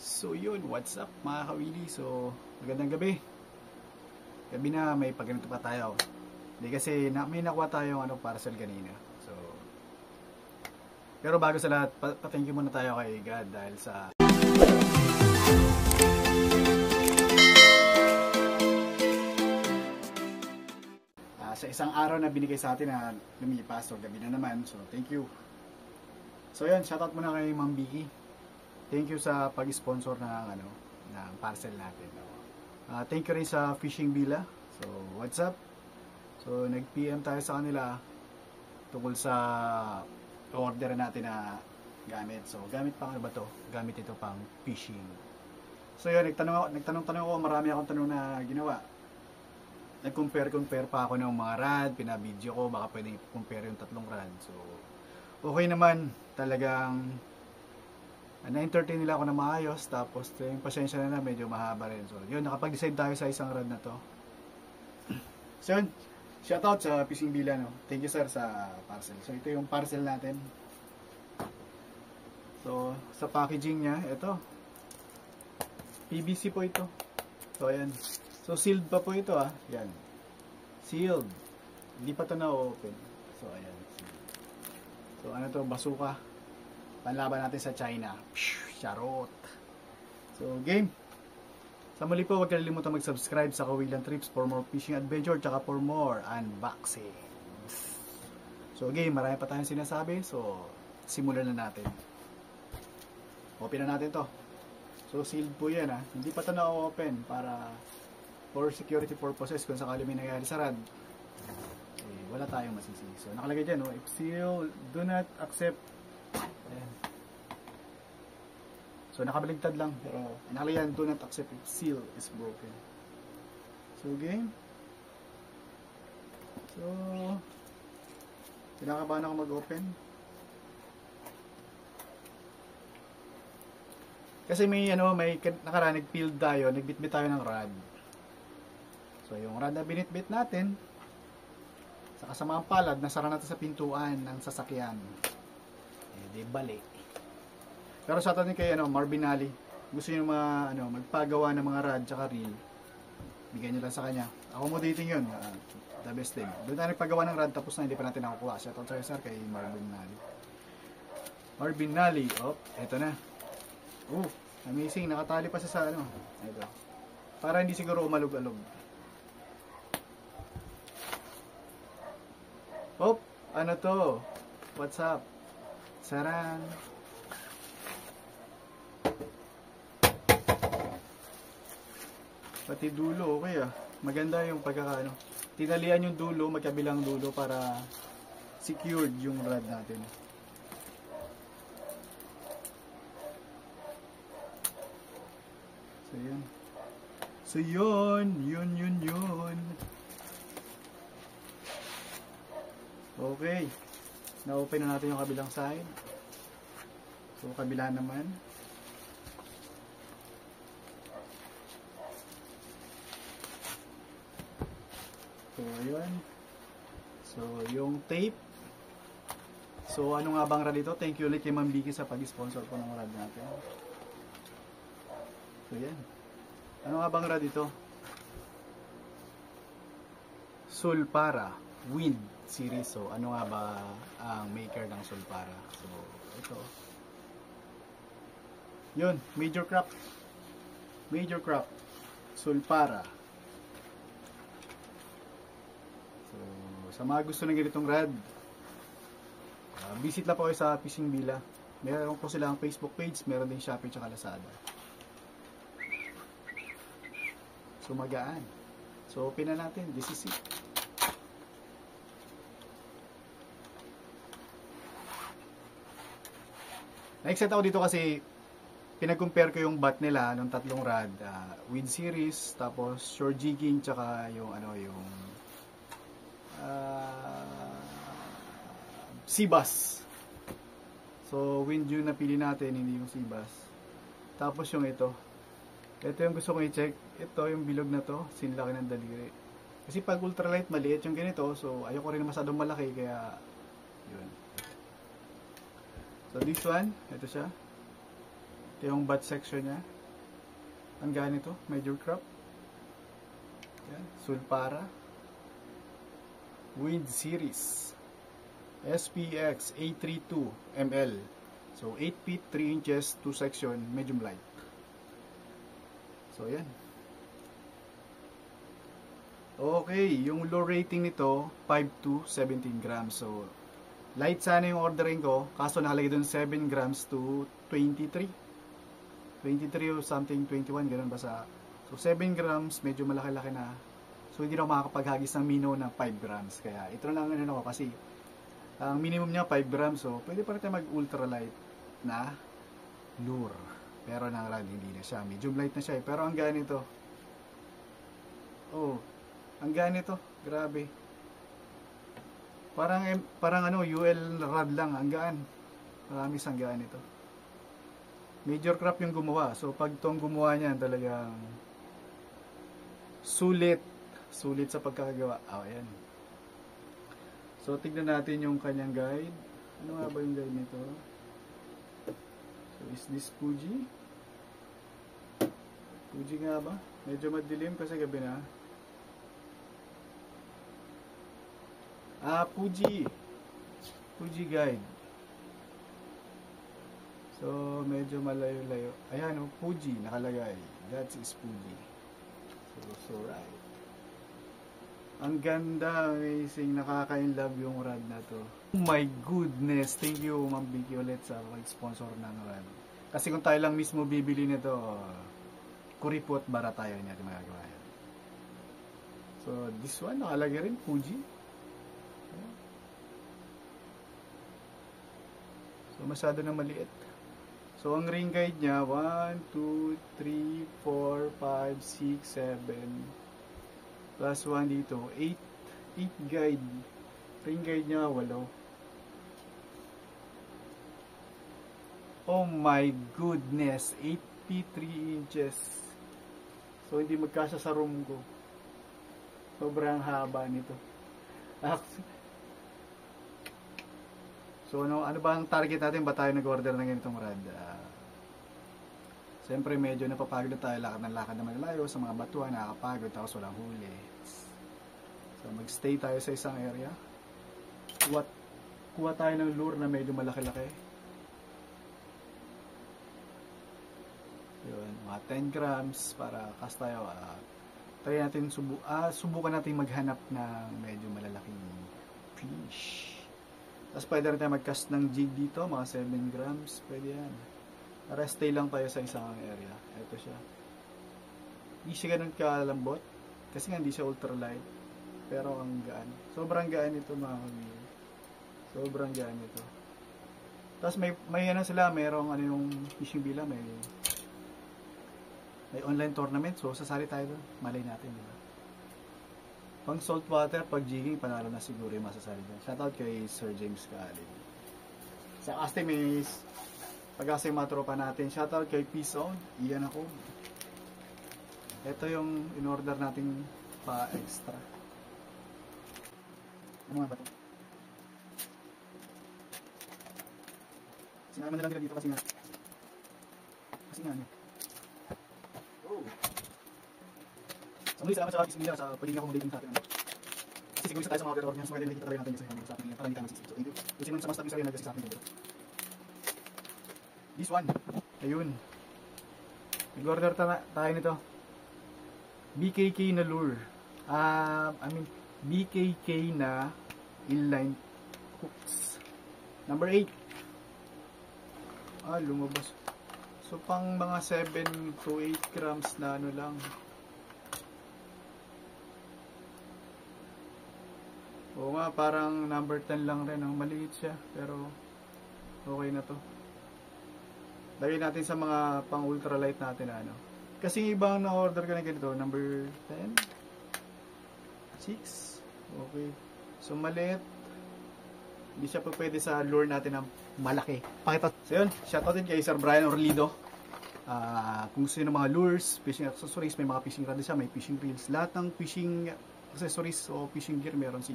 So yun, what's up mga kawili? So, magandang gabi. Gabi na, may pagganito pa tayo. Hindi kasi may nakuha tayong parcel kanina. So, pero bago sa lahat, pa-thank you muna tayo kay God dahil sa sa isang araw na binigay sa atin na lumipas. So, gabi na naman. So, thank you. So, yun, shoutout muna kay Ma'am Vicky. Thank you sa pag-sponsor ng parcel natin. Thank you rin sa Fishing Villa. So, what's up? So, nag-PM tayo sa kanila tungkol sa order natin na gamit. So, gamit pang ano ba to? Gamit ito pang fishing. So, yun, nagtanong ako, marami akong tanong na ginawa. Nag-compare pa ako ng mga rad, pinabidyo ko, baka pwede i-compare yung tatlong rad. So, okay naman, talagang na-entertain nila ako na maayos, tapos yung pasensya na medyo mahaba rin. So, yun, nakapag-decide tayo sa isang rad na to. So, yun, shoutout sa Fishing Villa, no? Thank you, sir, sa parcel. So, ito yung parcel natin. So, sa packaging niya, ito. PVC po ito. So, ayan. So, sealed pa po ito, ah. Yan. Sealed. Hindi pa ito na-open. So, ayan. So, ano to? Bazooka. Panlaban natin sa China. Charot. So, game. Sa muli po, huwag kalimutan mag-subscribe sa Kawilan Trips for more fishing adventure tsaka for more unboxing. So, game. Marami pa tayong sinasabi. So, simulan na natin. Open na natin to. So, sealed po yan, ha. Hindi pa ito na-open para for security purposes kung sakali may nangyari sa rad. Eh, wala tayong masisi. So, nakalagay dyan, no? If sealed, do not accept. Ayan. So, nakabaligtad lang. Pero, nakalagay yan, do not accept if seal is broken. So, game. So, kinakabahan ako mag-open. Kasi may nakaranig field tayo, nagbitbit tayo ng rad. So, yung rad na binitbit natin, sa kasamaang palad, nasara natin sa pintuan ng sasakyan. Eh, di bali. Pero sa atin kay Marvin Ali, gusto niyo magpagawa ng mga rad tsaka reel, bigyan niyo lang sa kanya. Accommodating yun, the best thing. Doon tayo nagpagawa ng rad, tapos na hindi pa natin nakukuha. Shoutout sa'yo, sir, kay Marvin Ali. Marvin Ali, eto na. Oh, amazing, nakatali pa sa ito. Para hindi siguro umalog-alog. Ano to? What's up? Saran. Pati dulo, okay ah. Maganda yung pagkakaano. Tinalian yung dulo, magkabilang dulo para secured yung rod natin. So yun. So yun. Okay. Na-open na natin yung kabilang side. So, kabila naman. So, ayun. So, yung tape. So, ano nga bang rad ito? Thank you ulit kay Ma'am Vicky sa pag-sponsor po ng rad natin. So, yan. Ano nga bang rad ito? Sulpara Wind series. So, ano nga ba ang maker ng Sulpara? So, ito. Yun, Major Craft. Sulpara. So, sa mga gusto ng ganitong rad, visit lang po kayo sa Fishing Villa. Meron po silang Facebook page, meron din Shopee tsaka Lazada. So, magaan. So, open na natin. This is it. Na-excite ako dito kasi pinag-compare ko yung bat nila nung tatlong rad, wind series, tapos shore jigging, tsaka yung Seabass. So, wind yung napili natin, hindi yung Seabass. Tapos yung ito yung gusto kong i-check. Ito yung bilog na to, sinlaki ng daliri. Kasi pag ultralight, maliit yung ganito, so ayoko rin masyadong malaki, kaya yun. So this one, ito siya. Ito yung butt section niya. Ang ganito, major crop. Yan, Sulpara. Wind Series. SPX 832 ml. So 8 feet, 3 inches, 2 section, medium light. So yan. Okay, yung low rating nito 5 to 17 grams. So light sana yung ordering ko, kaso nakalagay doon 7 grams to 23 or something, 21, ganun basta. So 7 grams, medyo malaki-laki na. So hindi na ako makakapaghagis ng minnow na 5 grams. Kaya ito lang ano ko kasi ang minimum niya 5 grams. So pwede pa rin tayo mag ultralight na lure. Pero nang rod hindi na siya. Medium light na siya eh. Pero ang gaan nito. Oh, ang gaan nito. Grabe. Parang ano, UL rod lang. Ang gaan. Marami sang gaan ito. Major crop yung gumawa. So pag tong gumawa niyan talagang sulit sa pagkakagawa. Ayan. So tignan natin yung kanyang guide. Ano nga ba yung guide nito? So is this Fuji? Fuji nga ba? Medyo madilim kasi gabi na. Fuji. Fuji guide. So medyo malayo-layo. Ayan oh, Fuji nakalagay. That is Fuji. So right. Ang ganda, amazing, nakaka-inlove yung rod na to. Oh my goodness, thank you Ma'am Vicky ulit sa sponsor ng rod. Kasi kung tayo lang mismo bibili nito, kuripot bara tayo hindi natin magagawa yan. So this one, nakalagay rin, Fuji. So masyado na maliit. So ang ring guide niya, 1, 2, 3, 4, 5, 6, 7, plus 1 dito, 8 guide. Ring guide niya, 8. Oh my goodness, 8 feet 3 inches. So hindi magkasya sa room ko. Sobrang haba nito. So ano ba ang target natin? Ba tayo nag-order ng ganitong rod? Siyempre medyo napapagod na tayo, lakad na malayo sa mga batuan, nakakapagod, tapos walang huli. So mag-stay tayo sa isang area. Kuha tayo ng lure na medyo malaki-laki. Yun, mga 10 grams para cast tayo. Try natin, subukan natin maghanap ng medyo malalaking fish. Tapos pwede rin tayo mag-cast ng jig dito, mga 7 grams, pwede yan. Para stay lang tayo sa isang area. Ito siya. Hindi siya ganun kalambot. Kasi nga hindi siya ultralight. Pero ang gaan. Sobrang gaan ito mga kami. Sobrang gaan ito. Tapos may ano sila, mayroong ano yung fishing villa, may online tournament. So sasali tayo doon. Malay natin, di ba? Pang saltwater, pag jigging, panalo na siguro yung masasali doon. Shoutout kay Sir James Kali. Sa Astimis, pag-asa yung mga tropa natin. Shoutout kay Peace Zone. Iyan ako. Ito yung in-order nating pa-extra. Ano nga ba ito? Sinama na lang nila dito kasi nga. Ano? Oh. So muli, salamat sa isip nila sa pagiging accommodating sa atin. Kasi siguro isa tayo sa mga order niya. So kaya nakikita tayo natin sa atin. Para hindi tayo masisip. So thank you. Kasi nung sa mas tabi sa'yo nag-assist sa atin dito. This one. Ayun. Nag-order tayo nito. BKK na lure. BKK na inline hooks. Number 8. Lumabas. So pang mga 7 to 8 grams na ano lang. Oo nga, parang number 10 lang rin. Maliit siya. Pero okay na to. Lagay natin sa mga pang ultralight natin ano. Kasi ibang na-order ko na ganito, number 10, 6, okay. So maliit, hindi siya pa pwede sa lure natin ng malaki. Pakita. So yun, shoutout din kay Sir Brian Orlido. Kung gusto nyo ng mga lures, fishing accessories, may mga fishing rod siya, may fishing reels. Lahat ng fishing accessories o fishing gear meron si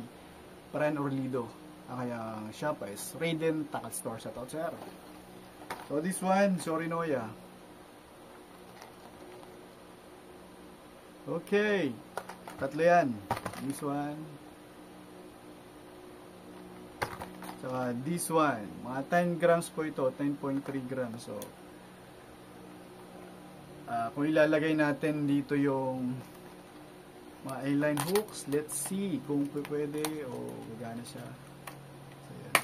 Brian Orlido. Kaya shop is Raiden Tackle Store. Shoutout sir. So this one, Sorinoya. Okay. Tatlo yan. This one. Saka this one. Mga 10 grams po ito. 10.3 grams. So, kung ilalagay natin dito yung mga eyeline hooks, let's see kung pwede o gagana siya. So, yan.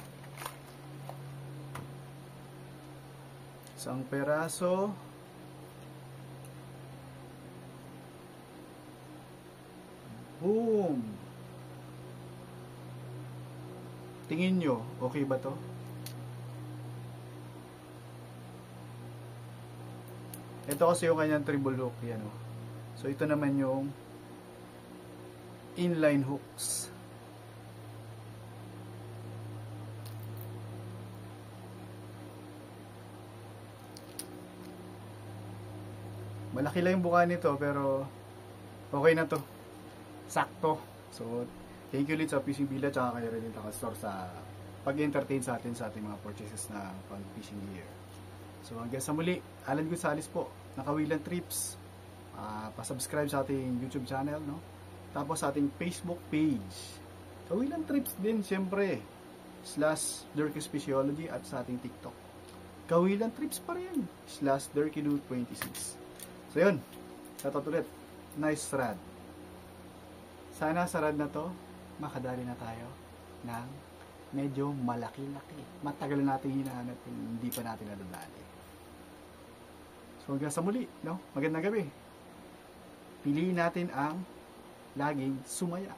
Isang peraso. Boom! Tingin nyo, okay ba to? Ito kasi yung kanyang treble hook. Yan, oh. So, ito naman yung inline hooks. Malaki lang yung buka nito, pero okay na to. Sakto. So, thank you ulit sa Fishing Village at kay Renita Store sa pag-entertain sa atin sa ating mga purchases na pang fishing gear. So, hanggang sa muli, Alan Gonzales po, Nakawilan Trips. Pa-subscribe sa ating YouTube channel, no? Tapos sa ating Facebook page. Kawilan Trips din, siyempre. / Durkis Physiology at sa ating TikTok. Kawilan Trips pa rin. / Durkidu26. So, yun. Shoutout ulit. Nice rad. Sana sa rad na to, makadali na tayo ng medyo malaki-laki. Matagal natin hinahanap kung hindi pa natin nadadali. So hanggang sa muli, no? Magandang gabi. Piliin natin ang laging sumaya.